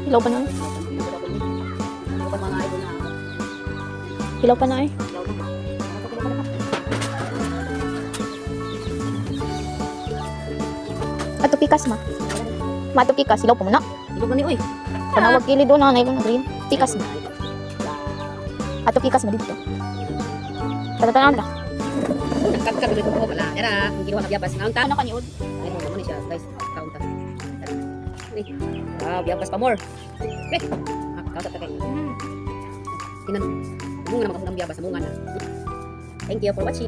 Hilaw pa na. Hilaw pa na eh. Ato pikas ma. Mato pikas, hilaw pa mo na. Ilog ni oy. Panawag kili doon na yung green. Pikas ma. Ato pikas ma dito. Tatatanan na. Nagkagkag dito ko pala. Era, ang ginawa na biyabas. Naunta. Ano kaniud? Ay, mo naman siya, guys. Kaunta. Wow, biyabas pa more. Eh, kaunta ka kayo. Tinan, bunga na makabulang biyabas. Bunga na. Thank you for watching.